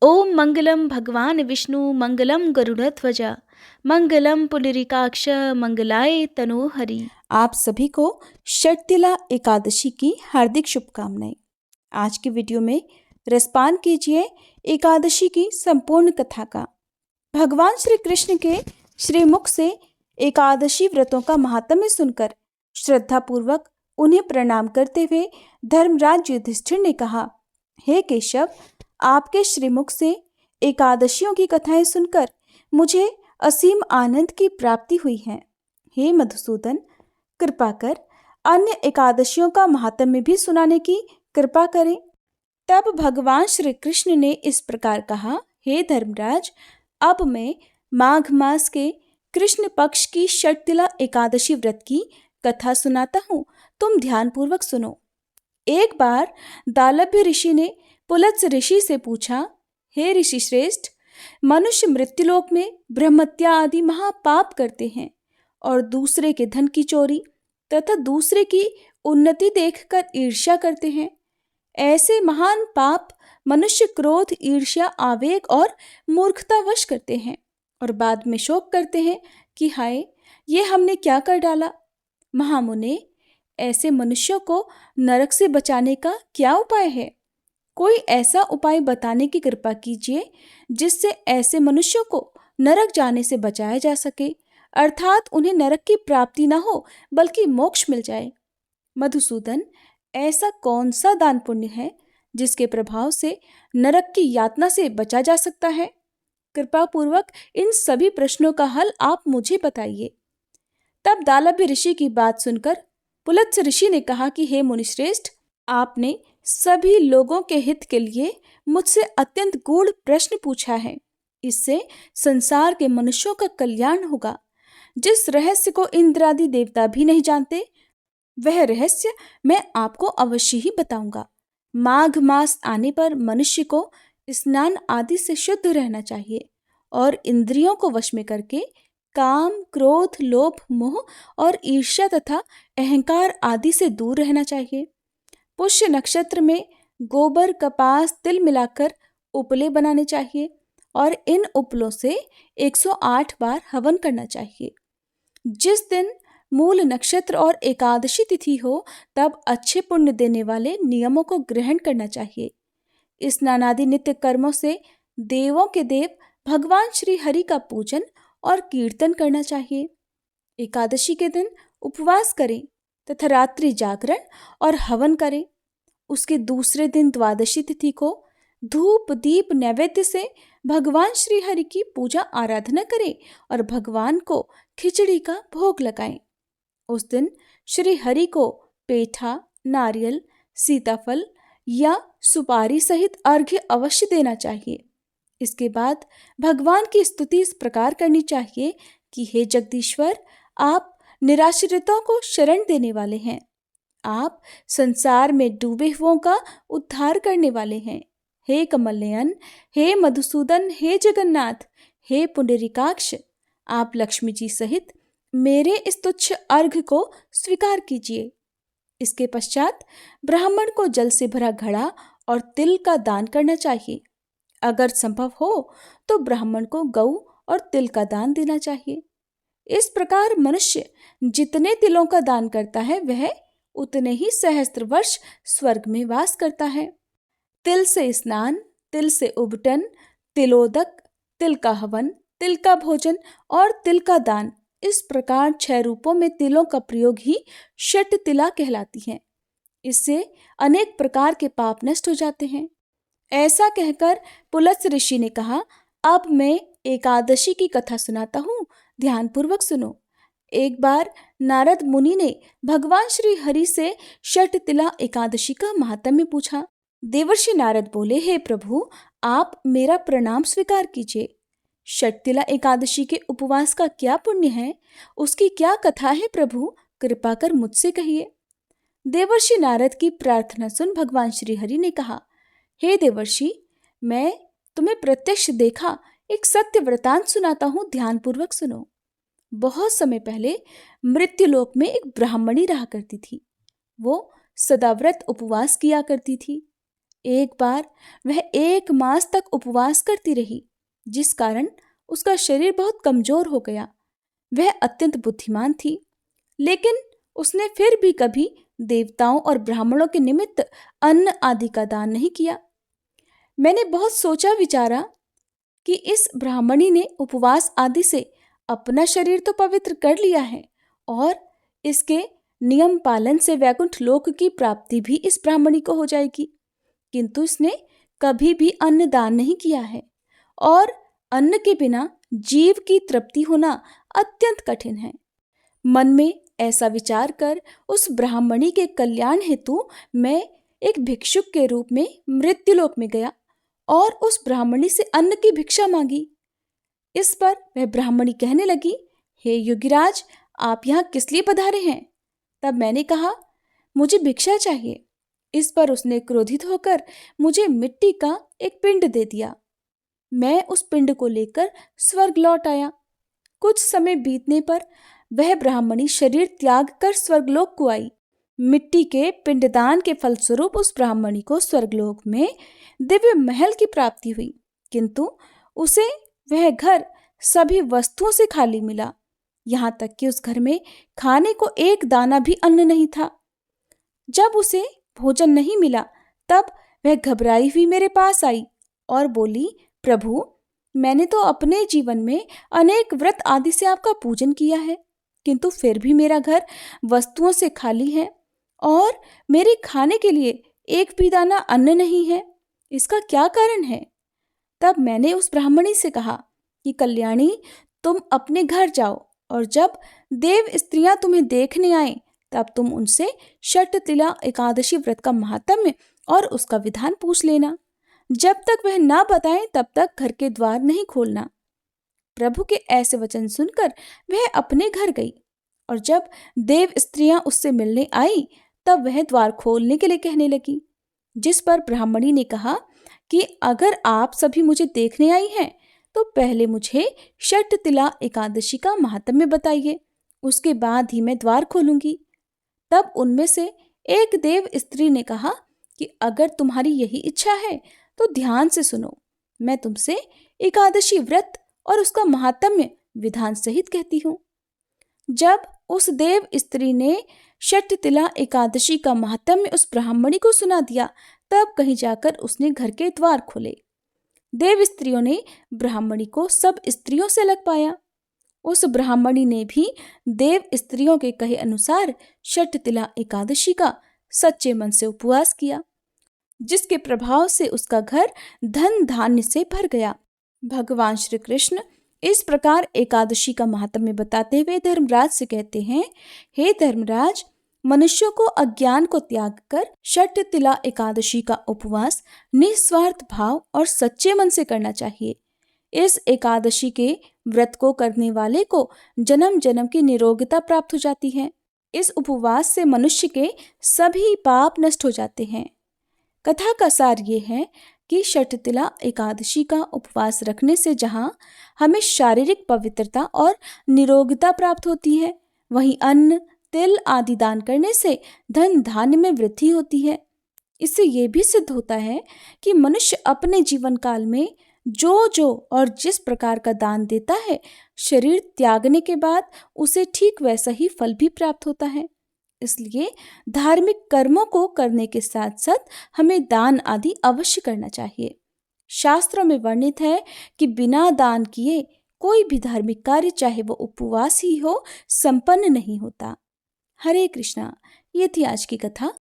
ओम मंगलम भगवान विष्णु मंगलम गरुड़ध्वज मंगलम पुंडरीकाक्ष मंगलाय तनोहरि। आप सभी को षटतिला एकादशी की हार्दिक शुभकामनाएं। आज की वीडियो में रसपान कीजिए एकादशी की संपूर्ण कथा का। भगवान श्री कृष्ण के श्रीमुख से एकादशी व्रतों का महात्म्य सुनकर श्रद्धापूर्वक उन्हें प्रणाम करते हुए धर्मराज युधिष्ठिर ने कहा, हे केशव, आपके श्रीमुख से एकादशियों की कथाएं सुनकर मुझे असीम आनंद की प्राप्ति हुई है। हे मधुसूदन, कृपा कर अन्य एकादशियों का महात्म्य भी सुनाने की कृपा करें। तब भगवान श्री कृष्ण ने इस प्रकार कहा, हे धर्मराज, अब मैं माघ मास के कृष्ण पक्ष की षटतिला एकादशी व्रत की कथा सुनाता हूँ, तुम ध्यानपूर्वक सुनो। एक बार दालभ्य ऋषि ने पुलत्स ऋषि से पूछा, हे ऋषि श्रेष्ठ, मनुष्य मृत्युलोक में ब्रह्मत्या आदि महापाप करते हैं और दूसरे के धन की चोरी तथा दूसरे की उन्नति देखकर ईर्ष्या करते हैं। ऐसे महान पाप मनुष्य क्रोध, ईर्ष्या, आवेग और मूर्खतावश करते हैं और बाद में शोक करते हैं कि हाय, ये हमने क्या कर डाला। महामुने, ऐसे मनुष्यों को नरक से बचाने का क्या उपाय है? कोई ऐसा उपाय बताने की कृपा कीजिए जिससे ऐसे मनुष्यों को नरक जाने से बचाया जा सके, अर्थात उन्हें नरक की प्राप्ति न हो बल्कि मोक्ष मिल जाए। मधुसूदन, ऐसा कौन सा दान पुण्य है जिसके प्रभाव से नरक की यातना से बचा जा सकता है? कृपा पूर्वक इन सभी प्रश्नों का हल आप मुझे बताइए। तब दालभ्य ऋषि की बात सुनकर पुलत्स ऋषि ने कहा कि हे मुनिश्रेष्ठ, आपने सभी लोगों के हित के लिए मुझसे अत्यंत गूढ़ प्रश्न पूछा है। इससे संसार के मनुष्यों का कल्याण होगा। जिस रहस्य को इंद्र आदि देवता भी नहीं जानते, वह रहस्य मैं आपको अवश्य ही बताऊंगा। माघ मास आने पर मनुष्य को स्नान आदि से शुद्ध रहना चाहिए और इंद्रियों को वश में करके काम, क्रोध, लोभ, मोह और ईर्ष्या तथा अहंकार आदि से दूर रहना चाहिए। पुष्य नक्षत्र में गोबर, कपास, तिल मिलाकर उपले बनाने चाहिए और इन उपलों से 108 बार हवन करना चाहिए। जिस दिन मूल नक्षत्र और एकादशी तिथि हो, तब अच्छे पुण्य देने वाले नियमों को ग्रहण करना चाहिए। स्नानादि नित्य कर्मों से देवों के देव भगवान श्री हरि का पूजन और कीर्तन करना चाहिए। एकादशी के दिन उपवास करें तथा रात्रि जागरण और हवन करें। उसके दूसरे दिन द्वादशी तिथि को धूप, दीप, नैवेद्य से भगवान श्री हरि की पूजा आराधना करें और भगवान को खिचड़ी का भोग लगाएं। उस दिन श्री हरि को पेठा, नारियल, सीताफल या सुपारी सहित अर्घ्य अवश्य देना चाहिए। इसके बाद भगवान की स्तुति इस प्रकार करनी चाहिए कि हे जगदीश्वर, आप निराश्रितों को शरण देने वाले हैं। आप संसार में डूबे हुओं का उद्धार करने वाले हैं। हे कमल नयन, हे मधुसूदन, हे जगन्नाथ, हे पुंडरीकाक्ष, आप लक्ष्मी जी सहित मेरे इस तुच्छ अर्घ्य को स्वीकार कीजिए। इसके पश्चात ब्राह्मण को जल से भरा घड़ा और तिल का दान करना चाहिए। अगर संभव हो तो ब्राह्मण को गौ और तिल का दान देना चाहिए। इस प्रकार मनुष्य जितने तिलों का दान करता है, वह उतने ही सहस्त्र वर्ष स्वर्ग में वास करता है। तिल से स्नान, तिल से उबटन, तिलोदक, तिल का हवन, तिल का भोजन और तिल का दान, इस प्रकार 6 रूपों में तिलों का प्रयोग ही षटतिला कहलाती है। इससे अनेक प्रकार के पाप नष्ट हो जाते हैं। ऐसा कहकर पुलत्स ऋषि ने कहा, अब मैं एकादशी की कथा सुनाता हूँ, ध्यानपूर्वक सुनो। एक बार नारद मुनि ने भगवान श्री हरि से षटतिला एकादशी का महात्म्य पूछा। देवर्षि नारद बोले, हे प्रभु, आप मेरा प्रणाम स्वीकार कीजिए। षटतिला एकादशी के उपवास का क्या पुण्य है? उसकी क्या कथा है प्रभु? कृपा कर मुझसे कहिए। देवर्षि नारद की प्रार्थना सुन भगवान श्री हरि ने कहा, हे देवर्षि, मैं तुम्हें प्रत्यक्ष देखा एक सत्य वृतांत सुनाता हूँ, ध्यानपूर्वक सुनो। बहुत समय पहले मृत्युलोक में एक ब्राह्मणी रहा करती थी। वो सदाव्रत उपवास किया करती थी। एक बार वह 1 मास तक उपवास करती रही, जिस कारण उसका शरीर बहुत कमजोर हो गया। वह अत्यंत बुद्धिमान थी, लेकिन उसने फिर भी कभी देवताओं और ब्राह्मणों के निमित्त अन्न आदि का दान नहीं किया। मैंने बहुत सोचा विचारा कि इस ब्राह्मणी ने उपवास आदि से अपना शरीर तो पवित्र कर लिया है और इसके नियम पालन से वैकुंठ लोक की प्राप्ति भी इस ब्राह्मणी को हो जाएगी, किंतु इसने कभी भी अन्न दान नहीं किया है और अन्न के बिना जीव की तृप्ति होना अत्यंत कठिन है। मन में ऐसा विचार कर उस ब्राह्मणी के कल्याण हेतु मैं एक भिक्षुक के रूप में मृत्युलोक में गया और उस ब्राह्मणी से अन्न की भिक्षा मांगी। इस पर वह ब्राह्मणी कहने लगी, हे योगीराज, आप यहाँ किस लिए पधारे हैं? तब मैंने कहा, मुझे भिक्षा चाहिए। इस पर उसने क्रोधित होकर मुझे मिट्टी का एक पिंड दे दिया। मैं उस पिंड को लेकर स्वर्ग लौट आया। कुछ समय बीतने पर वह ब्राह्मणी शरीर त्याग कर स्वर्गलोक को आई। मिट्टी के पिंडदान के फलस्वरूप उस ब्राह्मणी को स्वर्गलोक में दिव्य महल की प्राप्ति हुई, किंतु उसे वह घर सभी वस्तुओं से खाली मिला। यहाँ तक कि उस घर में खाने को एक दाना भी अन्न नहीं था। जब उसे भोजन नहीं मिला, तब वह घबराई हुई मेरे पास आई और बोली, प्रभु, मैंने तो अपने जीवन में अनेक व्रत आदि से आपका पूजन किया है, किंतु फिर भी मेरा घर वस्तुओं से खाली है और मेरे खाने के लिए एक भी दाना अन्न नहीं है। इसका क्या कारण है? तब मैंने उस ब्राह्मणी से कहा कि कल्याणी, तुम अपने घर जाओ और जब देव स्त्रियां तुम्हें देखने आए तब तुम उनसे षटतिला एकादशी व्रत का महात्म्य और उसका विधान पूछ लेना। जब तक वह ना बताएं तब तक घर के द्वार नहीं खोलना। प्रभु के ऐसे वचन सुनकर वह अपने घर गई और जब देव स्त्रियां उससे मिलने आई तब वह द्वार खोलने के लिए कहने लगी, जिस पर ब्राह्मणी ने कहा कि अगर आप सभी मुझे देखने आई हैं तो पहले मुझे षटतिला एकादशी का महात्म्य बताइए, उसके बाद ही मैं द्वार खोलूंगी। तब उनमें से एक देव स्त्री ने कहा कि अगर तुम्हारी यही इच्छा है तो ध्यान से सुनो, मैं तुमसे एकादशी व्रत और उसका महात्म्य विधान सहित कहती हूँ। जब उस देव स्त्री ने षटतिला एकादशी का महात्म्य उस ब्राह्मणी को सुना दिया, तब कहीं जाकर उसने घर के द्वार खोले। देव स्त्रियों ने ब्राह्मणी को सब स्त्रियों से अलग पाया। उस ब्राह्मणी ने भी देव स्त्रियों के कहे अनुसार षटतिला एकादशी का सच्चे मन से उपवास किया, जिसके प्रभाव से उसका घर धन धान्य से भर गया। भगवान श्री कृष्ण इस प्रकार एकादशी का महात्म्य बताते हुए धर्मराज से कहते हैं, हे धर्मराज, मनुष्यों को अज्ञान को त्याग कर षटतिला एकादशी का उपवास निस्वार्थ भाव और सच्चे मन से करना चाहिए। इस एकादशी के व्रत को करने वाले को जन्म जन्म की निरोगता प्राप्त हो जाती है। इस उपवास से मनुष्य के सभी पाप नष्ट हो जाते हैं। कथा का सार ये है कि षटतिला एकादशी का उपवास रखने से जहाँ हमें शारीरिक पवित्रता और निरोगता प्राप्त होती है, वहीं अन्न, तिल आदि दान करने से धन धान्य में वृद्धि होती है। इससे ये भी सिद्ध होता है कि मनुष्य अपने जीवन काल में जो और जिस प्रकार का दान देता है, शरीर त्यागने के बाद उसे ठीक वैसा ही फल भी प्राप्त होता है। इसलिए धार्मिक कर्मों को करने के साथ साथ हमें दान आदि अवश्य करना चाहिए। शास्त्रों में वर्णित है कि बिना दान किए कोई भी धार्मिक कार्य, चाहे वो उपवास ही हो, संपन्न नहीं होता। हरे कृष्णा। ये थी आज की कथा।